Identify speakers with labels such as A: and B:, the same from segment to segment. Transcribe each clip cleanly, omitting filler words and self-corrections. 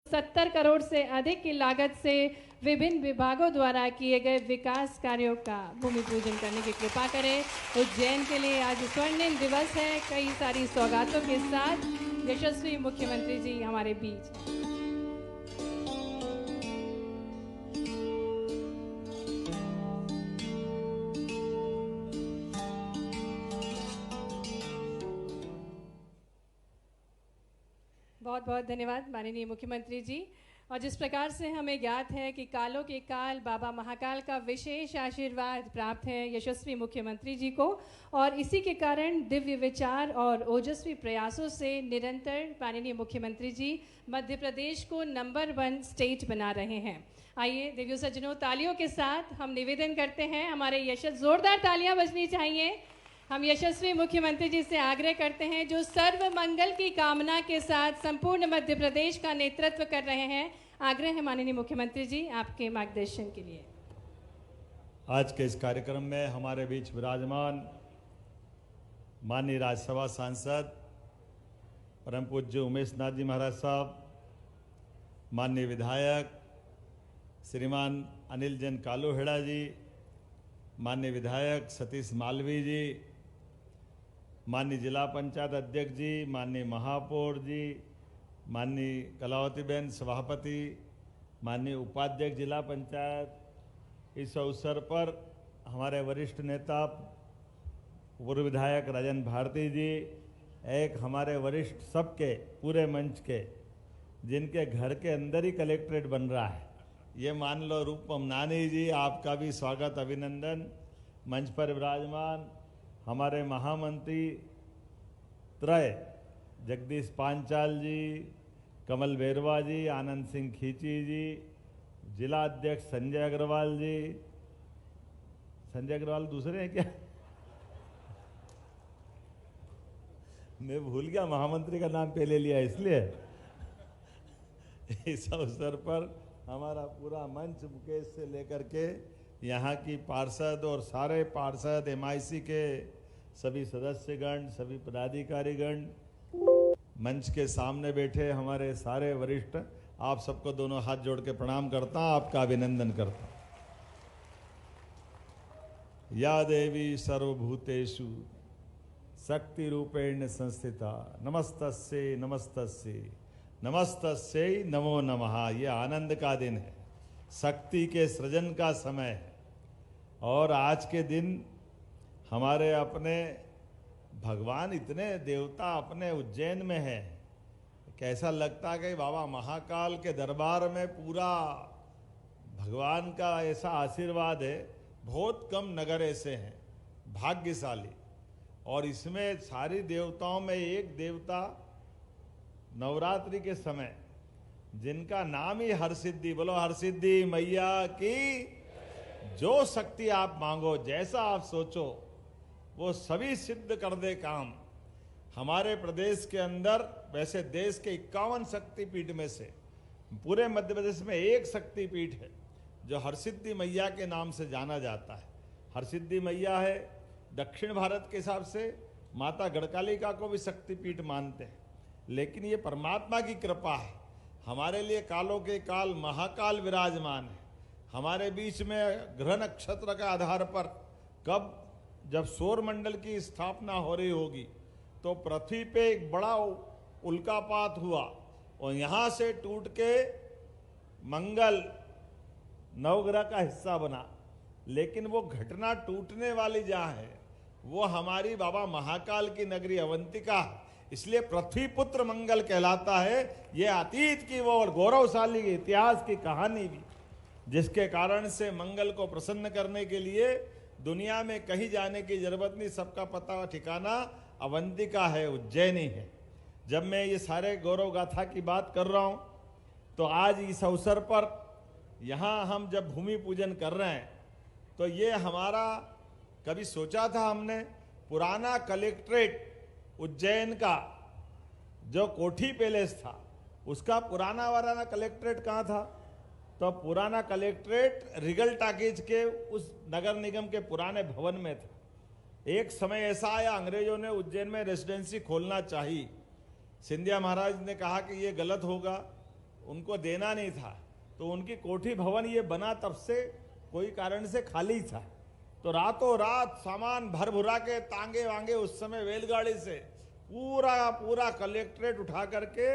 A: 70 करोड़ से अधिक की लागत से विभिन्न विभागों द्वारा किए गए विकास कार्यों का भूमि पूजन करने की कृपा करें। उज्जैन के लिए आज स्वर्णिम दिवस है। कई सारी सौगातों के साथ यशस्वी मुख्यमंत्री जी हमारे बीच हैं। बहुत बहुत धन्यवाद माननीय मुख्यमंत्री जी। और जिस प्रकार से हमें ज्ञात है कि कालों के काल बाबा महाकाल का विशेष आशीर्वाद प्राप्त है यशस्वी मुख्यमंत्री जी को, और इसी के कारण दिव्य विचार और ओजस्वी प्रयासों से निरंतर माननीय मुख्यमंत्री जी मध्य प्रदेश को नंबर 1 स्टेट बना रहे हैं। आइए देवियों सज्जनों, तालियों के साथ हम निवेदन करते हैं, हमारे जोरदार तालियां बजनी चाहिए। हम यशस्वी मुख्यमंत्री जी से आग्रह करते हैं, जो सर्व मंगल की कामना के साथ संपूर्ण मध्य प्रदेश का नेतृत्व कर रहे हैं। आग्रह है माननीय मुख्यमंत्री जी आपके मार्गदर्शन के लिए।
B: आज के इस कार्यक्रम में हमारे बीच विराजमान माननीय राज्यसभा सांसद परम पूज्य उमेश नाथ जी महाराज साहब, माननीय विधायक श्रीमान अनिल जैन कालोहेड़ा जी, माननीय विधायक सतीश मालवी जी, माननीय जिला पंचायत अध्यक्ष जी, माननीय महापौर जी, माननीय कलावती बहन सभापति, माननीय उपाध्यक्ष जिला पंचायत, इस अवसर पर हमारे वरिष्ठ नेता पूर्व विधायक राजन भारती जी, एक हमारे वरिष्ठ सबके पूरे मंच के जिनके घर के अंदर ही कलेक्ट्रेट बन रहा है, ये मान लो रूपम नानी जी, आपका भी स्वागत अभिनंदन। मंच पर विराजमान हमारे महामंत्री त्रय जगदीश पांचाल जी, कमल बेरवा जी, आनंद सिंह खींची जी, जिला अध्यक्ष संजय अग्रवाल जी, संजय अग्रवाल दूसरे हैं क्या? मैं भूल गया, महामंत्री का नाम पहले लिया इसलिए। इस अवसर पर हमारा पूरा मंच मुकेश से लेकर के यहाँ की पार्षद और सारे पार्षद, MIC के सभी सदस्यगण, सभी पदाधिकारीगण, मंच के सामने बैठे हमारे सारे वरिष्ठ, आप सबको दोनों हाथ जोड़ के प्रणाम करता हूँ, आपका अभिनंदन करता हूँ। या देवी सर्वभूतेषु शक्ति रूपेण संस्थिता नमस्तस्यै नमस्तस्यै नमस्तस्यै नमो नमः। ये आनंद का दिन है, शक्ति के सृजन का समय है, और आज के दिन हमारे अपने भगवान, इतने देवता अपने उज्जैन में है। कैसा लगता है कि बाबा महाकाल के दरबार में पूरा भगवान का ऐसा आशीर्वाद है। बहुत कम नगर ऐसे हैं भाग्यशाली, और इसमें सारी देवताओं में एक देवता नवरात्रि के समय जिनका नाम ही हरसिद्धि, बोलो हरसिद्धि मैया की। जो शक्ति आप मांगो, जैसा आप सोचो, वो सभी सिद्ध कर दे काम। हमारे प्रदेश के अंदर, वैसे देश के 51 शक्तिपीठ में से पूरे मध्य प्रदेश में एक शक्तिपीठ है जो हरसिद्धि मैया के नाम से जाना जाता है। हरसिद्धि मैया है। दक्षिण भारत के हिसाब से माता गढ़कालिका को भी शक्तिपीठ मानते हैं, लेकिन ये परमात्मा की कृपा है। हमारे लिए कालों के काल महाकाल विराजमान है। हमारे बीच में ग्रह नक्षत्र के आधार पर कब जब सौर मंडल की स्थापना हो रही होगी तो पृथ्वी पे एक बड़ा उल्कापात हुआ और यहाँ से टूट के मंगल नवग्रह का हिस्सा बना, लेकिन वो घटना टूटने वाली जहाँ है वो हमारी बाबा महाकाल की नगरी अवंतिका है। इसलिए पृथ्वी पुत्र मंगल कहलाता है। ये अतीत की वो और गौरवशाली इतिहास की कहानी भी, जिसके कारण से मंगल को प्रसन्न करने के लिए दुनिया में कहीं जाने की जरूरत नहीं, सबका पता ठिकाना अवंतिका है, उज्जैनी है। जब मैं ये सारे गौरव गाथा की बात कर रहा हूँ तो आज इस अवसर पर यहाँ हम जब भूमि पूजन कर रहे हैं तो ये हमारा, कभी सोचा था हमने, पुराना कलेक्ट्रेट उज्जैन का जो कोठी पैलेस था, उसका पुराना वाला कलेक्ट्रेट कहाँ था? तो पुराना कलेक्ट्रेट रिगल टाकीज के उस नगर निगम के पुराने भवन में था। एक समय ऐसा आया, अंग्रेजों ने उज्जैन में रेजिडेंसी खोलना चाहिए। सिंधिया महाराज ने कहा कि ये गलत होगा, उनको देना नहीं था, तो उनकी कोठी भवन ये बना तब से कोई कारण से खाली था, तो रातों रात सामान भर भुरा के तांगे वांगे उस समय रेलगाड़ी से पूरा पूरा कलेक्ट्रेट उठा करके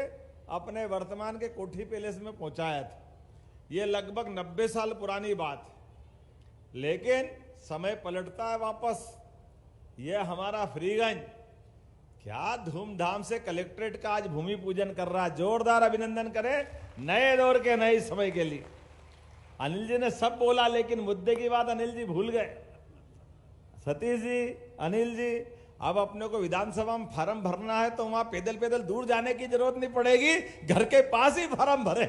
B: अपने वर्तमान के कोठी पैलेस में पहुंचाया था। ये लगभग 90 साल पुरानी बात है, लेकिन समय पलटता है वापस। ये हमारा फ्रीगंज क्या धूमधाम से कलेक्ट्रेट का आज भूमि पूजन कर रहा है। जोरदार अभिनंदन करें नए दौर के नए समय के लिए। अनिल जी ने सब बोला, लेकिन मुद्दे की बात अनिल जी भूल गए। सतीश जी, अनिल जी, अब अपने को विधानसभा में फार्म भरना है तो वहां पैदल पैदल दूर जाने की जरूरत नहीं पड़ेगी, घर के पास ही फार्म भरे,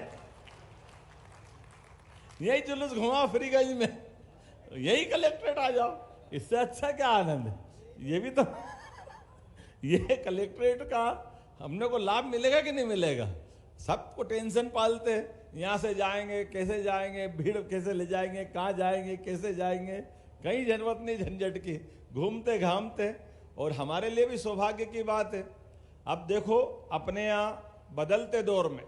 B: यही जुलूस घुमाओ फ्रीगंज में, यही कलेक्ट्रेट आ जाओ। इससे अच्छा क्या आनंद है। ये भी तो ये कलेक्ट्रेट का हमने को लाभ मिलेगा कि नहीं मिलेगा। सबको टेंशन पालते हैं, यहाँ से जाएंगे कैसे जाएंगे, भीड़ कैसे ले जाएंगे, कहाँ जाएंगे कैसे जाएंगे, कहीं जरूरत नहीं झंझट की, घूमते घामते। और हमारे लिए भी सौभाग्य की बात है। अब देखो अपने यहाँ बदलते दौर में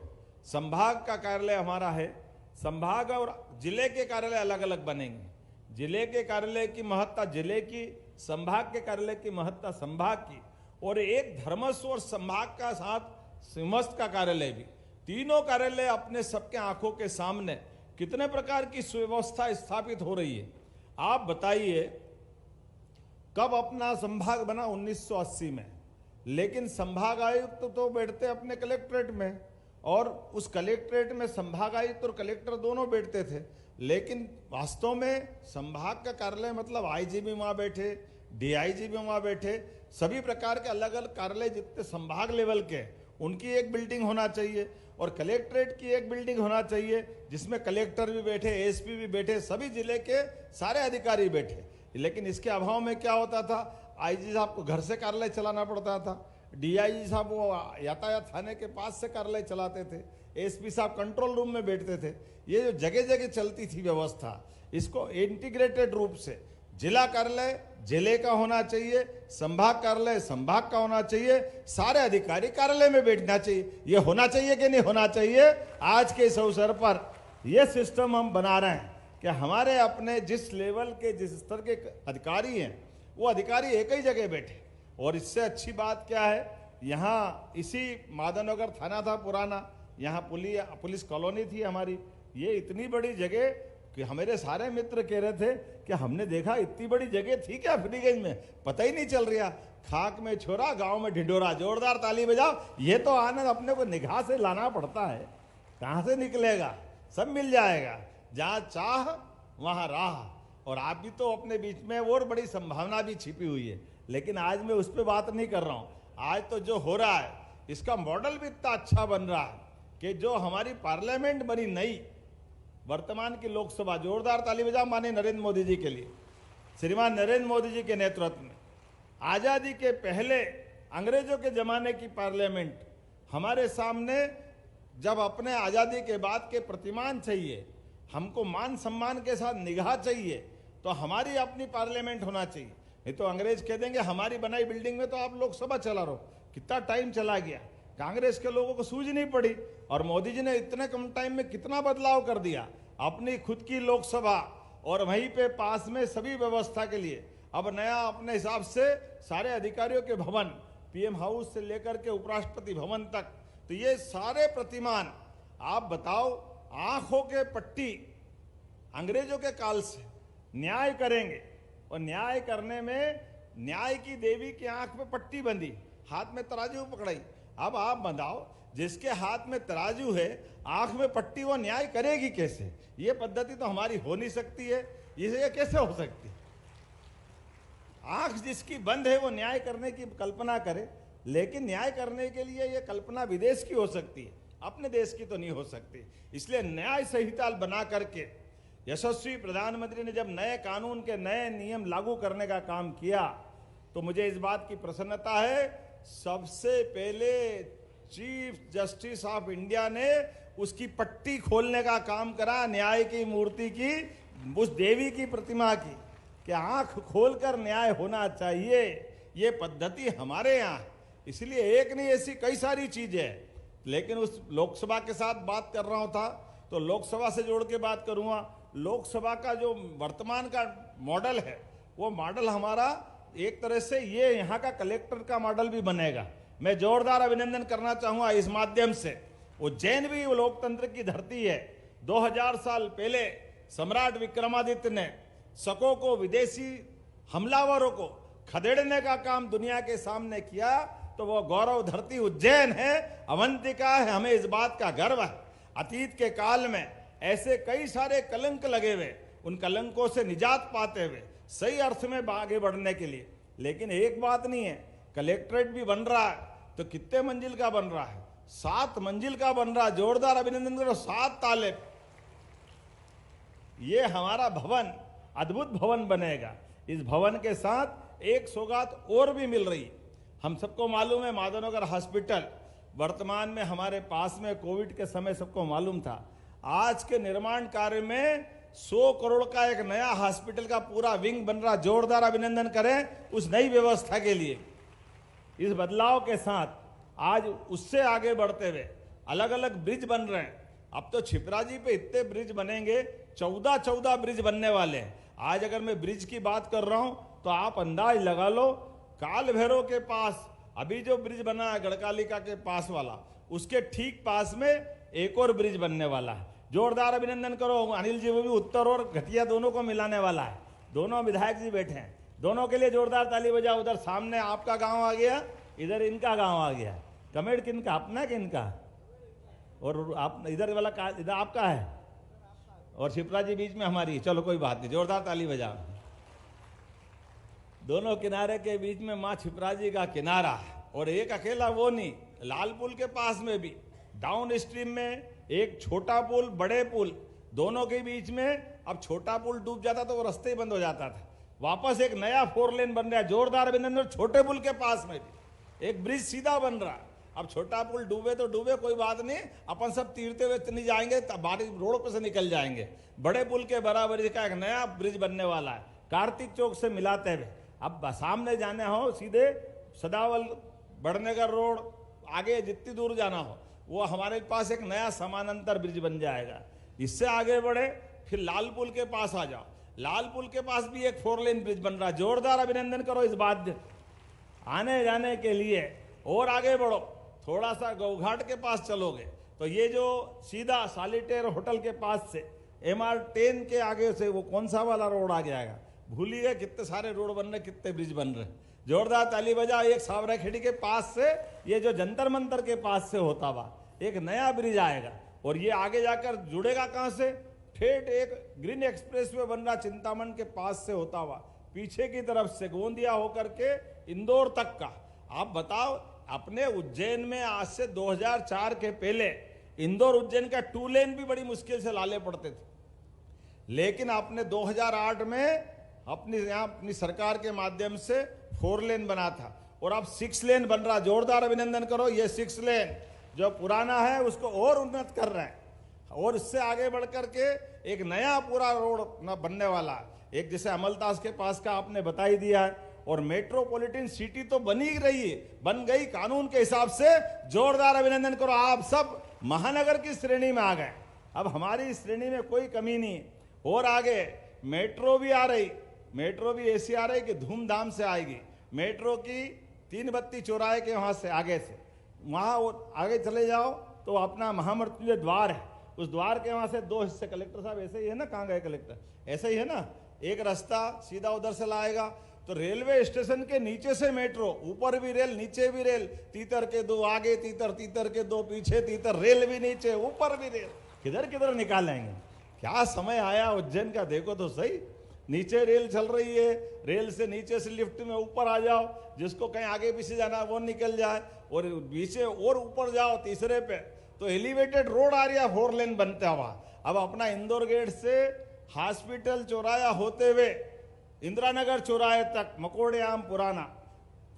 B: संभाग का कार्यालय हमारा है, संभाग और जिले के कार्यालय अलग अलग बनेंगे। जिले के कार्यालय की महत्ता जिले की, संभाग के कार्यालय की महत्ता संभाग की, और एक धर्मस्व और संभाग का साथ सिंहस्थ का कार्यालय भी। तीनों कार्यालय अपने सबके आंखों के सामने कितने प्रकार की सुव्यवस्था स्थापित हो रही है। आप बताइए कब अपना संभाग बना? 1980 में। लेकिन संभाग आयुक्त तो बैठते अपने कलेक्ट्रेट में, और उस कलेक्ट्रेट में संभाग आयुक्त और कलेक्टर दोनों बैठते थे। लेकिन वास्तव में संभाग का कार्यालय मतलब आईजी भी वहां बैठे, डीआईजी भी वहां बैठे, सभी प्रकार के अलग अलग कार्यालय जितने संभाग लेवल के उनकी एक बिल्डिंग होना चाहिए, और कलेक्ट्रेट की एक बिल्डिंग होना चाहिए जिसमें कलेक्टर भी बैठे, एसपी भी बैठे, सभी जिले के सारे अधिकारी बैठे। लेकिन इसके अभाव में क्या होता था, आईजी साहब को घर से कार्यालय चलाना पड़ता था, डीआईजी साहब वो यातायात थाने के पास से कार्यालय चलाते थे, एसपी साहब कंट्रोल रूम में बैठते थे। ये जो जगह जगह चलती थी व्यवस्था, इसको इंटीग्रेटेड रूप से जिला कार्यालय जिले का होना चाहिए, संभाग कार्यालय संभाग का होना चाहिए, सारे अधिकारी कार्यालय में बैठना चाहिए। ये होना चाहिए कि नहीं होना चाहिए? आज के इस अवसर पर यह सिस्टम हम बना रहे हैं कि हमारे अपने जिस लेवल के जिस स्तर के अधिकारी हैं वो अधिकारी एक ही जगह बैठे। और इससे अच्छी बात क्या है, यहाँ इसी माधवनगर थाना था पुराना, यहाँ पुलिस कॉलोनी थी हमारी। ये इतनी बड़ी जगह कि हमारे सारे मित्र कह रहे थे कि हमने देखा इतनी बड़ी जगह थी क्या फ्रीगंज में, पता ही नहीं चल रहा। खाक में छोरा गांव में ढिंढोरा, जोरदार ताली बजाओ। ये तो आनंद अपने को निगाह से लाना पड़ता है, कहाँ से निकलेगा? सब मिल जाएगा, जहाँ चाह वहाँ राह। और आप भी तो अपने बीच में और बड़ी संभावना भी छिपी हुई है, लेकिन आज मैं उस पर बात नहीं कर रहा हूँ। आज तो जो हो रहा है इसका मॉडल भी इतना अच्छा बन रहा है कि जो हमारी पार्लियामेंट बनी नई, वर्तमान की लोकसभा, जोरदार ताली बजाओ माननीय नरेंद्र मोदी जी के लिए। श्रीमान नरेंद्र मोदी जी के नेतृत्व में आजादी के पहले अंग्रेजों के जमाने की पार्लियामेंट हमारे सामने, जब अपने आजादी के बाद के प्रतिमान चाहिए, हमको मान सम्मान के साथ निगाह चाहिए, तो हमारी अपनी पार्लियामेंट होना चाहिए। नहीं तो अंग्रेज कह देंगे हमारी बनाई बिल्डिंग में तो आप लोकसभा चला रहो। कितना टाइम चला गया, कांग्रेस के लोगों को सूझ नहीं पड़ी, और मोदी जी ने इतने कम टाइम में कितना बदलाव कर दिया। अपनी खुद की लोकसभा और वहीं पे पास में सभी व्यवस्था के लिए अब नया अपने हिसाब से सारे अधिकारियों के भवन, पीएम हाउस से लेकर के उपराष्ट्रपति भवन तक, तो ये सारे प्रतिमान आप बताओ, आंखों के पट्टी अंग्रेजों के काल से न्याय करेंगे। और न्याय करने में न्याय की देवी की आंख में पट्टी बंधी, हाथ में तराजू पकड़ाई। अब आप बताओ, जिसके हाथ में तराजू है, आंख में पट्टी, वो न्याय करेगी कैसे? ये पद्धति तो हमारी हो नहीं सकती है। ये कैसे हो सकती है? आंख जिसकी बंद है वो न्याय करने की कल्पना करे, लेकिन न्याय करने के लिए ये कल्पना विदेश की हो सकती है, अपने देश की तो नहीं हो सकती। इसलिए न्याय संहिता बना करके यशस्वी प्रधानमंत्री ने जब नए कानून के नए नियम लागू करने का काम किया, तो मुझे इस बात की प्रसन्नता है, सबसे पहले चीफ जस्टिस ऑफ इंडिया ने उसकी पट्टी खोलने का काम करा, न्याय की मूर्ति की, उस देवी की प्रतिमा की, कि आंख खोलकर न्याय होना चाहिए। ये पद्धति हमारे यहाँ, इसलिए एक नहीं ऐसी कई सारी चीजें हैं। लेकिन उस लोकसभा के साथ बात कर रहा था तो लोकसभा से जोड़ के बात करूंगा। लोकसभा का जो वर्तमान का मॉडल है वो मॉडल हमारा एक तरह से ये यहाँ का कलेक्टर का मॉडल भी बनेगा। मैं जोरदार अभिनंदन करना चाहूंगा इस माध्यम से। उज्जैन भी लोकतंत्र की धरती है। 2000 साल पहले सम्राट विक्रमादित्य ने शकों को, विदेशी हमलावरों को खदेड़ने का काम दुनिया के सामने किया, तो वो गौरव धरती उज्जैन है, अवंतिका है। हमें इस बात का गर्व है। अतीत के काल में ऐसे कई सारे कलंक लगे हुए, उन कलंकों से निजात पाते हुए सही अर्थ में आगे बढ़ने के लिए। लेकिन एक बात नहीं है, कलेक्ट्रेट भी बन रहा है तो कितने मंजिल का बन रहा है? 7 मंजिल का बन रहा है। जोरदार अभिनंदन करो, 7 ताले। ये हमारा भवन अद्भुत भवन बनेगा। इस भवन के साथ एक सौगात और भी मिल रही। हम सबको मालूम है माधवनगर हॉस्पिटल वर्तमान में हमारे पास में, कोविड के समय सबको मालूम था। आज के निर्माण कार्य में 100 करोड़ का एक नया हॉस्पिटल का पूरा विंग बन रहा। जोरदार अभिनंदन करें उस नई व्यवस्था के लिए। इस बदलाव के साथ आज उससे आगे बढ़ते हुए अलग अलग ब्रिज बन रहे हैं। अब तो छिपराजी पे इतने ब्रिज बनेंगे, 14 ब्रिज बनने वाले हैं। आज अगर मैं ब्रिज की बात कर रहा हूं तो आप अंदाज लगा लो, काल भैरव के पास अभी जो ब्रिज बना है गढ़कालिका के पास वाला, उसके ठीक पास में एक और ब्रिज बनने वाला है। जोरदार अभिनंदन करो। अनिल जी वो भी उत्तर और घटिया दोनों को मिलाने वाला है। दोनों विधायक जी बैठे हैं, दोनों के लिए जोरदार ताली बजाओ। उधर सामने आपका गांव आ गया, इधर इनका गांव आ गया। कमेंट किनका, अपना कि इनका? और आप इधर वाला का, इधर आपका है और शिप्रा जी बीच में हमारी। चलो कोई बात नहीं, जोरदार ताली बजाओ। दोनों किनारे के बीच में माँ छिपरा जी का किनारा, और एक अकेला वो नहीं, लाल पुल के पास में भी डाउन स्ट्रीम में एक छोटा पुल, बड़े पुल, दोनों के बीच में। अब छोटा पुल डूब जाता तो वो रास्ते ही बंद हो जाता था। वापस एक नया 4 लेन बन रहा है। जोरदार अभिनंदन। छोटे पुल के पास में भी एक ब्रिज सीधा बन रहा है। अब छोटा पुल डूबे तो डूबे, कोई बात नहीं, अपन सब तीरते हुए नहीं जाएंगे, बारिश रोड पर से निकल जाएंगे। बड़े पुल के बराबरी का एक नया ब्रिज बनने वाला है, कार्तिक चौक से मिलाते हुए। अब सामने जाने हो सीधे सदावल बड़नगर रोड, आगे जितनी दूर जाना हो वो हमारे पास एक नया समानांतर ब्रिज बन जाएगा। इससे आगे बढ़े फिर लाल पुल के पास आ जाओ, लाल पुल के पास भी एक 4 लेन ब्रिज बन रहा है। जोरदार अभिनंदन करो इस बात आने जाने के लिए। और आगे बढ़ो, थोड़ा सा गौघाट के पास चलोगे तो ये जो सीधा सॉलिटेयर होटल के पास से MR10 के आगे से वो कौन सा वाला रोड आ जाएगा, भूल ही गए। कितने सारे रोड बन रहे, कितने ब्रिज बन रहे। जोरदार ताली बजा। एक सावरा खेड़ी के पास से, ये जो जंतर मंतर के पास से होता हुआ एक नया ब्रिज आएगा, और ये आगे जाकर जुड़ेगा कहां से? ठेठ एक ग्रीन एक्सप्रेस वे बन रहा चिंतामन के पास से होता हुआ पीछे की तरफ से गोंदिया होकर के इंदौर तक का। आप बताओ, अपने उज्जैन में आज से 2004 के पहले इंदौर उज्जैन का 2 लेन भी बड़ी मुश्किल से लाले पड़ते थे, लेकिन आपने 2008 में अपनी सरकार के माध्यम से 4 लेन बना था, और अब 6 लेन बन रहा। जोरदार अभिनंदन करो। ये 6 लेन जो पुराना है उसको और उन्नत कर रहे हैं, और इससे आगे बढ़कर के एक नया पूरा रोड बनने वाला है। एक जैसे अमलतास के पास का आपने बता ही दिया है, और मेट्रोपॉलिटन सिटी तो बनी रही है, बन गई कानून के हिसाब से। जोरदार अभिनंदन करो। आप सब महानगर की श्रेणी में आ गए। अब हमारी श्रेणी में कोई कमी नहीं है। और आगे मेट्रो भी आ रही, मेट्रो भी ऐसी आ रही कि धूमधाम से आएगी। मेट्रो की 3 बत्ती चौराहे के वहां से आगे से वहां आगे चले जाओ तो अपना महामृत्युंजय द्वार है, उस द्वार के वहां से 2 हिस्से। कलेक्टर साहब ऐसे ही है ना, कहाँ गए कलेक्टर? ऐसे ही है ना, एक रास्ता सीधा उधर से लाएगा तो रेलवे स्टेशन के नीचे से मेट्रो, ऊपर भी रेल नीचे भी रेल, तीतर के 2 आगे तीतर, तीतर के 2 पीछे तीतर, रेल भी नीचे ऊपर भी रेल, किधर किधर निकालेंगे। क्या समय आया उज्जैन का, देखो तो सही। नीचे रेल चल रही है, रेल से नीचे से लिफ्ट में ऊपर आ जाओ, जिसको कहीं आगे पीछे जाना वो निकल जाए, और पीछे और ऊपर जाओ तीसरे पे तो एलिवेटेड रोड आ रही है 4 लेन बनता हुआ। अब अपना इंदौर गेट से हॉस्पिटल चौराया होते हुए इंदिरा नगर चौराहे तक मकोड़े आम पुराना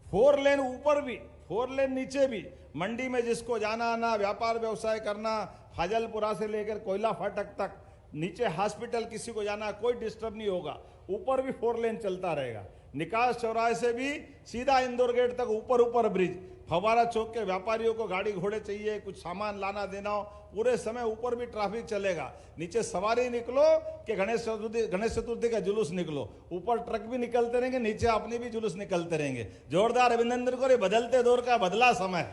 B: 4 लेन ऊपर भी 4 लेन नीचे भी। मंडी में जिसको जाना आना, व्यापार व्यवसाय करना, फाजलपुरा से लेकर कोयला फाटक तक, नीचे हॉस्पिटल किसी को जाना, कोई डिस्टर्ब नहीं होगा। ऊपर भी 4 लेन चलता रहेगा। निकास चौराहे से भी सीधा इंदौर गेट तक ऊपर ऊपर ब्रिज। फव्वारा चौक के व्यापारियों को गाड़ी घोड़े चाहिए, कुछ सामान लाना देना हो, पूरे समय ऊपर भी ट्रैफिक चलेगा। नीचे सवारी निकलो कि गणेश चतुर्थी का जुलूस निकलो, ऊपर ट्रक भी निकलते रहेंगे, नीचे अपनी भी जुलूस निकलते रहेंगे। जोरदार अभिनंदन करो। बदलते दौर का बदला समय,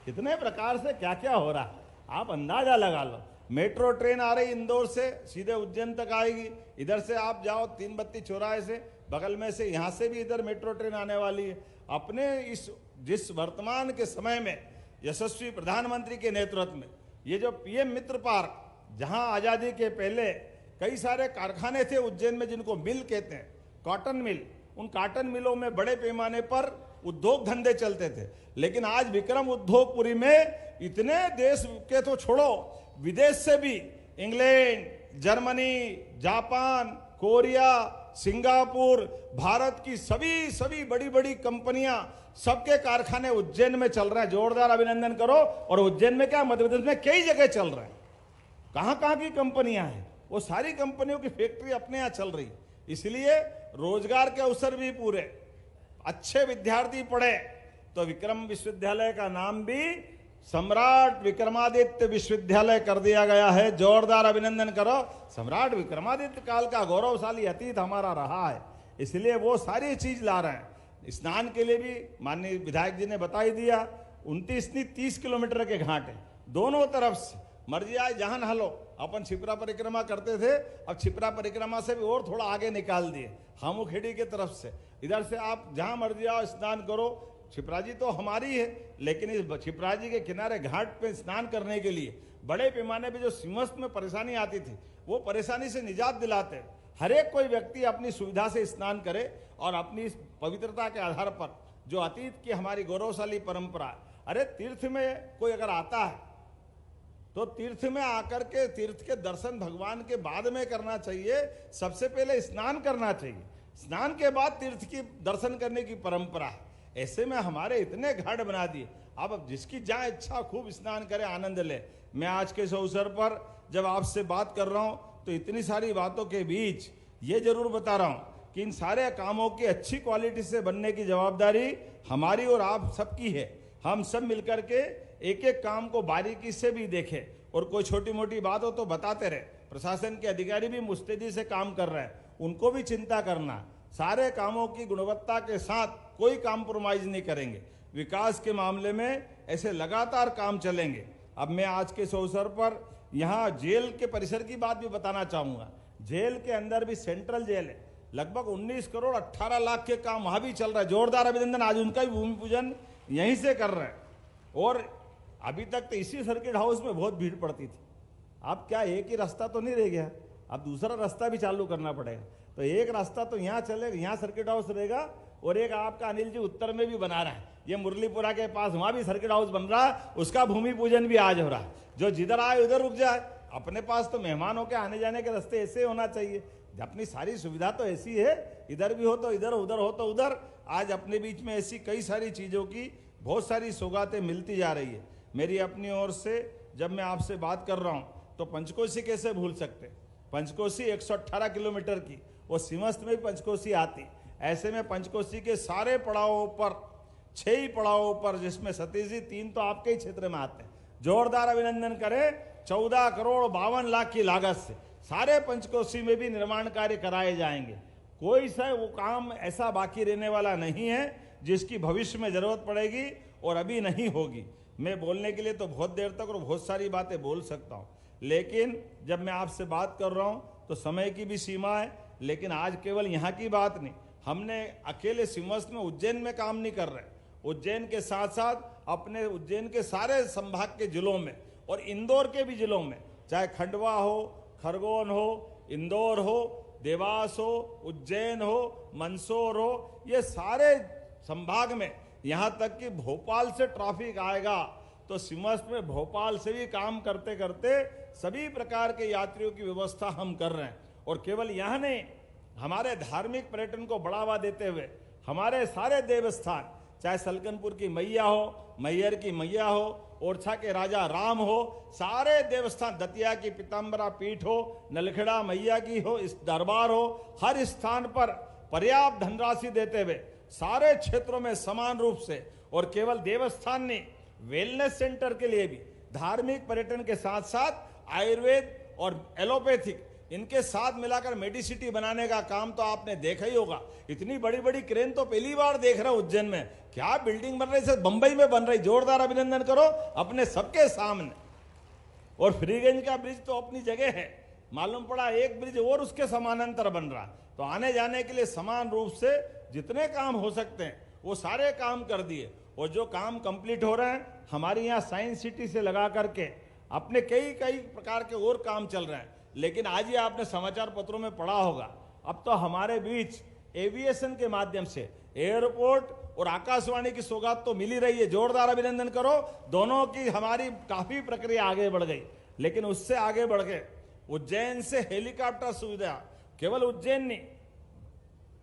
B: कितने प्रकार से क्या क्या हो रहा है, आप अंदाजा लगा लो। मेट्रो ट्रेन आ रही इंदौर से, सीधे उज्जैन तक आएगी। इधर से आप जाओ 3 बत्ती चौराहे से, बगल में से यहाँ से भी इधर मेट्रो ट्रेन आने वाली है। अपने जिस वर्तमान के समय में यशस्वी प्रधानमंत्री के नेतृत्व में ये जो पीएम मित्र पार्क, जहां आजादी के पहले कई सारे कारखाने थे उज्जैन में जिनको मिल कहते हैं, कॉटन मिल, उन कॉटन मिलों में बड़े पैमाने पर उद्योग धंधे चलते थे। लेकिन आज विक्रम उद्योगपुरी में इतने देश के तो छोड़ो, विदेश से भी England, Germany, Japan, Korea, Singapore, Bharat की सभी बड़ी बड़ी कंपनियां, सबके कारखाने उज्जैन में चल रहे हैं। जोरदार अभिनंदन करो। और उज्जैन में क्या, मध्य प्रदेश में कई जगह चल रहे हैं। कहां की कंपनियां हैं, वो सारी कंपनियों की फैक्ट्री अपने यहां चल रही। इसलिए रोजगार के अवसर भी पूरे, अच्छे विद्यार्थी पढ़े तो विक्रम विश्वविद्यालय का नाम भी सम्राट विक्रमादित्य विश्वविद्यालय कर दिया गया है। जोरदार अभिनंदन करो। सम्राट विक्रमादित्य काल का गौरवशाली अतीत हमारा रहा है, इसलिए वो सारी चीज ला रहे हैं। स्नान के लिए भी माननीय विधायक जी ने बता ही दिया, 29-30 किलोमीटर के घाट है, दोनों तरफ से मर्जी आए जहां नहलो। अपन छिपरा परिक्रमा करते थे, अब छिपरा परिक्रमा से भी और थोड़ा आगे निकाल दिए, हामुखेड़ी के तरफ से। इधर से आप जहां मर्जी आओ स्नान करो। छिपरा जी तो हमारी है, लेकिन इस छिपरा जी के किनारे घाट पे स्नान करने के लिए बड़े पैमाने पे जो सिंहस्थ में परेशानी आती थी, वो परेशानी से निजात दिलाते। हर एक कोई व्यक्ति अपनी सुविधा से स्नान करे और अपनी पवित्रता के आधार पर जो अतीत की हमारी गौरवशाली परंपरा है। अरे तीर्थ में कोई अगर आता है तो तीर्थ में आकर के तीर्थ के दर्शन भगवान के बाद में करना चाहिए, सबसे पहले स्नान करना चाहिए, स्नान के बाद तीर्थ की दर्शन करने की परंपरा है। ऐसे में हमारे इतने घाट बना दिए, अब जिसकी जहां इच्छा खूब स्नान करे, आनंद ले। मैं आज के इस अवसर पर जब आपसे बात कर रहा हूं तो इतनी सारी बातों के बीच ये जरूर बता रहा हूं कि इन सारे कामों की अच्छी क्वालिटी से बनने की जवाबदारी हमारी और आप सबकी है। हम सब मिलकर के एक एक काम को बारीकी से भी देखें और कोई छोटी मोटी बात हो तो बताते रहे। प्रशासन के अधिकारी भी मुस्तैदी से काम कर रहे हैं, उनको भी चिंता करना। सारे कामों की गुणवत्ता के साथ कोई कॉम्प्रोमाइज नहीं करेंगे। विकास के मामले में ऐसे लगातार काम चलेंगे। अब मैं आज के इस अवसर पर यहाँ जेल के परिसर की बात भी बताना चाहूंगा। जेल के अंदर भी सेंट्रल जेल है, लगभग 19 करोड़ 18 लाख के काम वहां भी चल रहा है। जोरदार अभिनंदन, आज उनका भी भूमि पूजन यहीं से कर रहे हैं। और अभी तक तो इसी सर्किट हाउस में बहुत भीड़ पड़ती थी, अब क्या एक ही रास्ता तो नहीं रह गया, अब दूसरा रास्ता भी चालू करना पड़ेगा। तो एक रास्ता तो यहाँ चलेगा, यहाँ सर्किट हाउस रहेगा, और एक आपका अनिल जी उत्तर में भी बना रहा है, ये मुरलीपुरा के पास वहां भी सर्किट हाउस बन रहा है, उसका भूमि पूजन भी आज हो रहा है। जो जिधर आए उधर रुक जाए। अपने पास तो मेहमानों के आने जाने के रास्ते ऐसे होना चाहिए, अपनी सारी सुविधा तो ऐसी है, इधर भी हो तो इधर, उधर हो तो उधर। आज अपने बीच में ऐसी कई सारी चीजों की बहुत सारी सौगातें मिलती जा रही है। मेरी अपनी ओर से जब मैं आपसे बात कर रहा हूं तो पंचकोशी कैसे भूल सकते। पंचकोशी 118 किलोमीटर की, वो सिंहस्थ में भी पंचकोशी आती। ऐसे में पंचकोशी के सारे पड़ावों पर, 6 ही पड़ावों पर, जिसमें सतीश जी 3 तो आपके ही क्षेत्र में आते हैं। जोरदार अभिनंदन करें। 14 करोड़ 52 लाख की लागत से सारे पंचकोशी में भी निर्माण कार्य कराए जाएंगे। कोई सा वो काम ऐसा बाकी रहने वाला नहीं है जिसकी भविष्य में जरूरत पड़ेगी और अभी नहीं होगी। मैं बोलने के लिए तो बहुत देर तक और बहुत सारी बातें बोल सकता हूं, लेकिन जब मैं आपसे बात कर रहा हूं तो समय की भी सीमा है। लेकिन आज केवल यहाँ की बात नहीं, हमने अकेले सिंहस्थ में उज्जैन में काम नहीं कर रहे, उज्जैन के साथ साथ अपने उज्जैन के सारे संभाग के जिलों में और इंदौर के भी जिलों में, चाहे खंडवा हो, खरगोन हो, इंदौर हो, देवास हो, उज्जैन हो, मंदसौर हो, ये सारे संभाग में, यहाँ तक कि भोपाल से ट्रैफिक आएगा तो सिंहस्थ में भोपाल से भी काम करते करते सभी प्रकार के यात्रियों की व्यवस्था हम कर रहे हैं। और केवल यहाँ नहीं, हमारे धार्मिक पर्यटन को बढ़ावा देते हुए हमारे सारे देवस्थान, चाहे सलकनपुर की मैया हो, मैयर की मैया हो, ओरछा के राजा राम हो, सारे देवस्थान, दतिया की पीताम्बरा पीठ हो, नलखेड़ा मैया की हो, इस दरबार हो, हर स्थान पर पर्याप्त धनराशि देते हुए सारे क्षेत्रों में समान रूप से और केवल देवस्थान नहीं, वेलनेस सेंटर के लिए भी, धार्मिक पर्यटन के साथ साथ आयुर्वेद और एलोपैथिक, इनके साथ मिलाकर मेडिसिटी बनाने का काम तो आपने देखा ही होगा। इतनी बड़ी बड़ी क्रेन तो पहली बार देख रहा हूं उज्जैन में। क्या बिल्डिंग बन रही है, बंबई में बन रही, जोरदार अभिनंदन करो अपने सबके सामने। और फ्रीगंज का ब्रिज तो अपनी जगह है, मालूम पड़ा एक ब्रिज और उसके समानांतर बन रहा। तो आने जाने के लिए समान रूप से जितने काम हो सकते हैं वो सारे काम कर दिए। और जो काम कंप्लीट हो रहे हैं, हमारे यहाँ साइंस सिटी से लगा करके अपने कई कई प्रकार के और काम चल रहे हैं। लेकिन आज ही आपने समाचार पत्रों में पढ़ा होगा, अब तो हमारे बीच एविएशन के माध्यम से एयरपोर्ट और आकाशवाणी की सौगात तो मिल ही रही है। जोरदार अभिनंदन करो, दोनों की हमारी काफी प्रक्रिया आगे बढ़ गई। लेकिन उससे आगे बढ़ के उज्जैन से हेलीकॉप्टर सुविधा, केवल उज्जैन नहीं,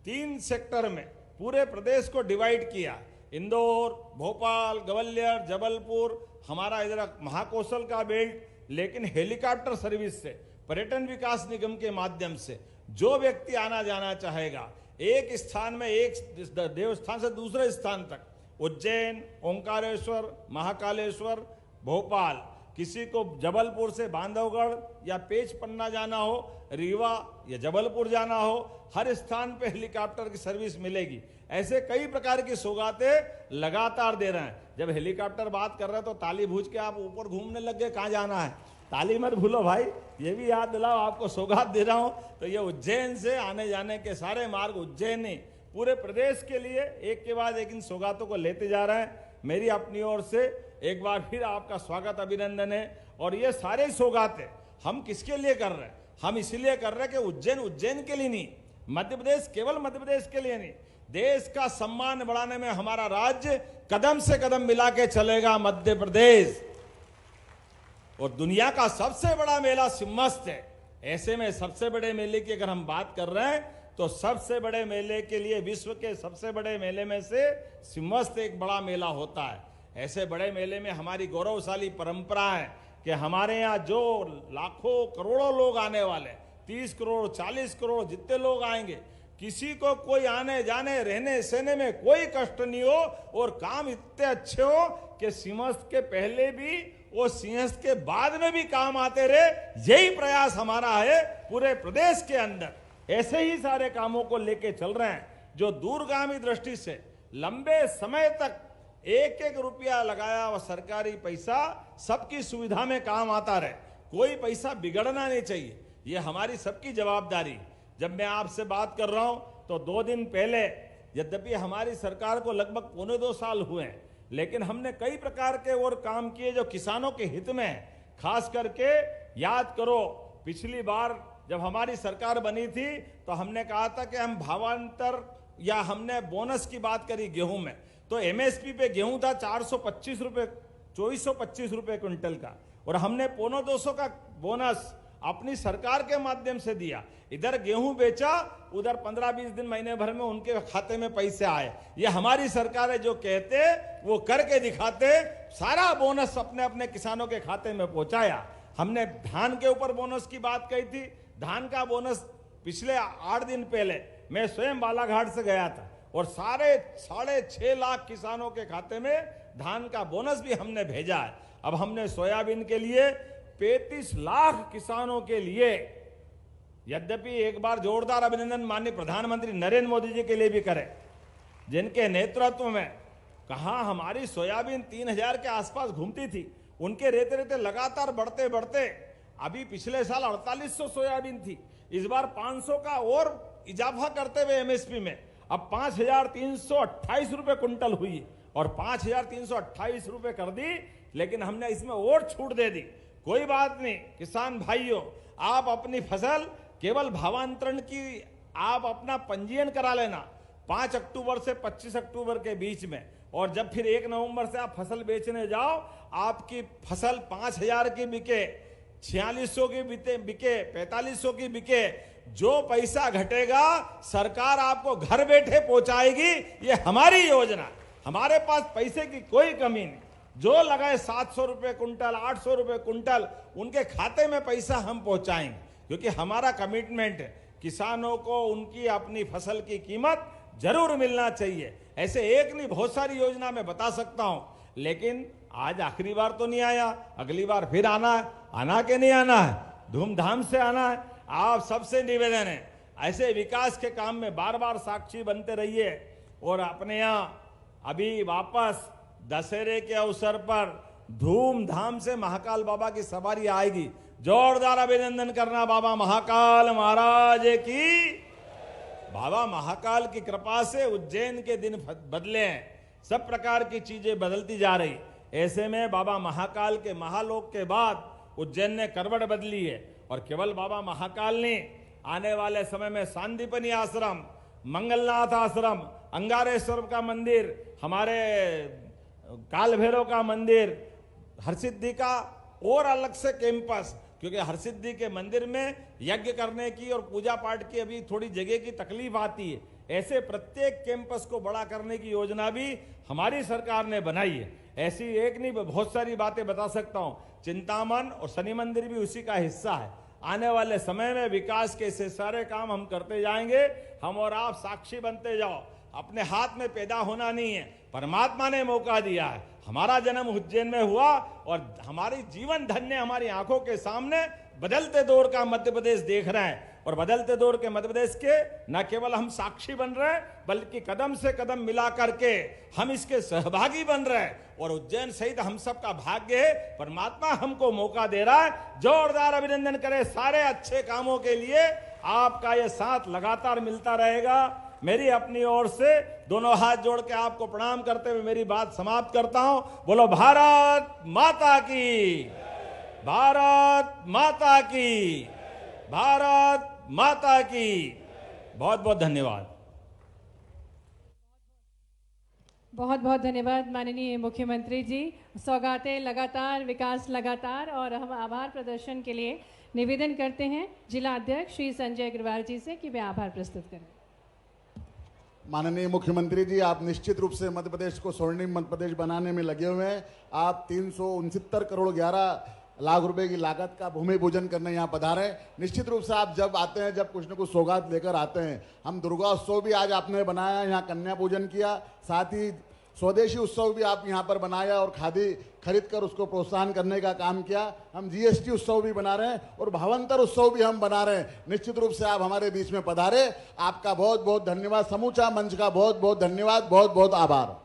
B: 3 सेक्टर में पूरे प्रदेश को डिवाइड किया। इंदौर, भोपाल, ग्वालियर, जबलपुर, हमारा इधर महाकौशल का बेल्ट। लेकिन हेलीकॉप्टर सर्विस से, पर्यटन विकास निगम के माध्यम से जो व्यक्ति आना जाना चाहेगा, एक स्थान में, एक देवस्थान से दूसरे स्थान तक, उज्जैन, ओंकारेश्वर, महाकालेश्वर, भोपाल, किसी को जबलपुर से बांधवगढ़ या पेच पन्ना जाना हो, रीवा या जबलपुर जाना हो, हर स्थान पे हेलीकॉप्टर की सर्विस मिलेगी। ऐसे कई प्रकार की सौगातें लगातार दे रहे हैं। जब हेलीकॉप्टर बात कर रहे हैं तो ताली भूज के आप ऊपर घूमने लग गए, कहाँ जाना है, ताली मत भूलो भाई, ये भी याद दिलाओ, आपको सौगात दे रहा हूं। तो ये उज्जैन से आने जाने के सारे मार्ग, उज्जैन नहीं पूरे प्रदेश के लिए एक के बाद एक इन सौगातों को लेते जा रहे हैं। मेरी अपनी ओर से एक बार फिर आपका स्वागत, अभिनंदन है। और ये सारे सौगातें हम किसके लिए कर रहे हैं? हम इसलिए कर रहे हैं कि उज्जैन उज्जैन के लिए नहीं, मध्य प्रदेश केवल मध्य प्रदेश के लिए नहीं, देश का सम्मान बढ़ाने में हमारा राज्य कदम से कदम मिला के चलेगा मध्य प्रदेश। और दुनिया का सबसे बड़ा मेला सिम्हस्थ है। ऐसे में सबसे बड़े मेले की अगर हम बात कर रहे हैं तो सबसे बड़े मेले के लिए, विश्व के सबसे बड़े मेले में से सिम्हस्थ एक बड़ा मेला होता है। ऐसे बड़े मेले में हमारी गौरवशाली परंपरा है कि हमारे यहाँ जो लाखों करोड़ों लोग आने वाले, 30 करोड़ 40 करोड़ जितने लोग आएंगे, किसी को कोई आने जाने रहने सहने में कोई कष्ट नहीं हो और काम इतने अच्छे हो कि सिंहस्थ के पहले भी और सिंहस्थ के बाद में भी काम आते रहे। यही प्रयास हमारा है पूरे प्रदेश के अंदर। ऐसे ही सारे कामों को लेके चल रहे हैं जो दूरगामी दृष्टि से लंबे समय तक एक एक रुपया लगाया हुआ सरकारी पैसा सबकी सुविधा में काम आता रहे, कोई पैसा बिगड़ना नहीं चाहिए। ये हमारी सबकी जवाबदारी। जब मैं आपसे बात कर रहा हूं तो 2 दिन पहले, यद्यपि हमारी सरकार को लगभग 1.25 साल हुए हैं, लेकिन हमने कई प्रकार के और काम किए जो किसानों के हित में है। खास करके याद करो, पिछली बार जब हमारी सरकार बनी थी तो हमने कहा था कि हम भावांतर या हमने बोनस की बात करी गेहूं में, तो एमएसपी पे गेहूं था 425 रुपए, 2425 रुपए क्विंटल का, और हमने 250 का बोनस अपनी सरकार के माध्यम से दिया। इधर गेहूं बेचा, उधर 15-20 दिन महीने भर में उनके खाते में पैसे आए। ये हमारी सरकार है, जो कहते वो करके दिखाते। सारा बोनस अपने अपने किसानों के खाते में पहुंचाया। हमने धान के ऊपर बोनस की बात कही थी। धान का बोनस पिछले 8 दिन पहले मैं स्वयं बालाघाट से गया था और सारे 6.5 लाख किसानों के खाते में धान का बोनस भी हमने भेजा है। अब हमने सोयाबीन के लिए 35 लाख किसानों के लिए, यद्यपि एक बार जोरदार अभिनंदन माननीय प्रधानमंत्री नरेंद्र मोदी जी के लिए भी करें, जिनके नेतृत्व में कहां हमारी सोयाबीन 3000 के आसपास घूमती थी, उनके रहते रहते लगातार बढ़ते बढ़ते अभी पिछले साल 4800 सोयाबीन थी, इस बार 500 का और इजाफा करते हुए एमएसपी में अब 5328 रुपए कुंटल हुई और 5328 रुपए कर दी। लेकिन हमने इसमें और छूट दे दी। कोई बात नहीं किसान भाइयों, आप अपनी फसल केवल भावांतरण की आप अपना पंजीयन करा लेना 5 अक्टूबर से 25 अक्टूबर के बीच में, और जब फिर 1 नवंबर से आप फसल बेचने जाओ, आपकी फसल 5000 की बिके, 4600 की बिके, 4500 की बिके, जो पैसा घटेगा सरकार आपको घर बैठे पहुंचाएगी। ये हमारी योजना, हमारे पास पैसे की कोई कमी नहीं। जो लगाए 700 रुपए कुंटल, 800 रुपए कुंटल, उनके खाते में पैसा हम पहुंचाएंगे, क्योंकि हमारा कमिटमेंट है किसानों को उनकी अपनी फसल की कीमत जरूर मिलना चाहिए। ऐसे एक नहीं बहुत सारी योजना मैं बता सकता हूं, लेकिन आज आखिरी बार तो नहीं आया, अगली बार फिर आना है। आना के नहीं आना है, धूमधाम से आना है। आप सबसे निवेदन है, ऐसे विकास के काम में बार बार साक्षी बनते रहिए। और अपने यहाँ अभी वापस दशहरे के अवसर पर धूमधाम से महाकाल बाबा की सवारी आएगी। जोरदार अभिनंदन करना बाबा महाकाल महाराज की। बाबा महाकाल की कृपा से उज्जैन के दिन बदले हैं, सब प्रकार की चीजें बदलती जा रही। ऐसे में बाबा महाकाल के महालोक के बाद उज्जैन ने करवट बदली है। और केवल बाबा महाकाल ने आने वाले समय में सांदीपनी आश्रम, मंगलनाथ आश्रम, अंगारेश्वर का मंदिर, हमारे काल भैरव का मंदिर, हरसिद्धि का और अलग से कैंपस, क्योंकि हरसिद्धि के मंदिर में यज्ञ करने की और पूजा पाठ की अभी थोड़ी जगह की तकलीफ आती है। ऐसे प्रत्येक कैंपस को बड़ा करने की योजना भी हमारी सरकार ने बनाई है। ऐसी एक नहीं बहुत सारी बातें बता सकता हूं। चिंतामन और शनि मंदिर भी उसी का हिस्सा है। आने वाले समय में विकास के ऐसे सारे काम हम करते जाएंगे। हम और आप साक्षी बनते जाओ। अपने हाथ में पैदा होना नहीं है, परमात्मा ने मौका दिया है। हमारा जन्म उज्जैन में हुआ और हमारी जीवन धन्य हमारी आंखों के सामने बदलते दौर का मध्य प्रदेश देख रहे हैं। और बदलते दौर के मध्य प्रदेश के न केवल हम साक्षी बन रहे हैं, बल्कि कदम से कदम मिला करके हम इसके सहभागी बन रहे हैं। और उज्जैन सहित हम सब का भाग्य है, परमात्मा हमको मौका दे रहा है। जोरदार अभिनंदन करें सारे अच्छे कामों के लिए। आपका ये साथ लगातार मिलता रहेगा। मेरी अपनी ओर से दोनों हाथ जोड़ के आपको प्रणाम करते हुए मेरी बात समाप्त करता हूं। बोलो भारत माता की, भारत माता की, भारत माता की। बहुत बहुत धन्यवाद।
A: बहुत बहुत धन्यवाद माननीय मुख्यमंत्री जी। सौगातें लगातार, विकास लगातार। और हम आभार प्रदर्शन के लिए निवेदन करते हैं जिला अध्यक्ष श्री संजय अग्रवाल जी से कि वे आभार प्रस्तुत करें।
C: माननीय मुख्यमंत्री जी, आप निश्चित रूप से मध्य प्रदेश को स्वर्णिम मध्य प्रदेश बनाने में लगे हुए हैं। आप 369 करोड़ 11 लाख रुपए की लागत का भूमि पूजन करने यहाँ पधारे हैं। निश्चित रूप से आप जब आते हैं, जब कुछ न कुछ सौगात लेकर आते हैं। हम दुर्गा उत्सव भी आज आपने बनाया, यहाँ कन्या पूजन किया, साथ ही स्वदेशी उत्सव भी आप यहाँ पर बनाया और खादी खरीद कर उसको प्रोत्साहन करने का काम किया। हम जीएसटी उत्सव भी बना रहे हैं और भावांतर उत्सव भी हम बना रहे हैं। निश्चित रूप से आप हमारे बीच में पधारे, आपका बहुत बहुत धन्यवाद। समूचा मंच का बहुत बहुत धन्यवाद, बहुत बहुत आभार।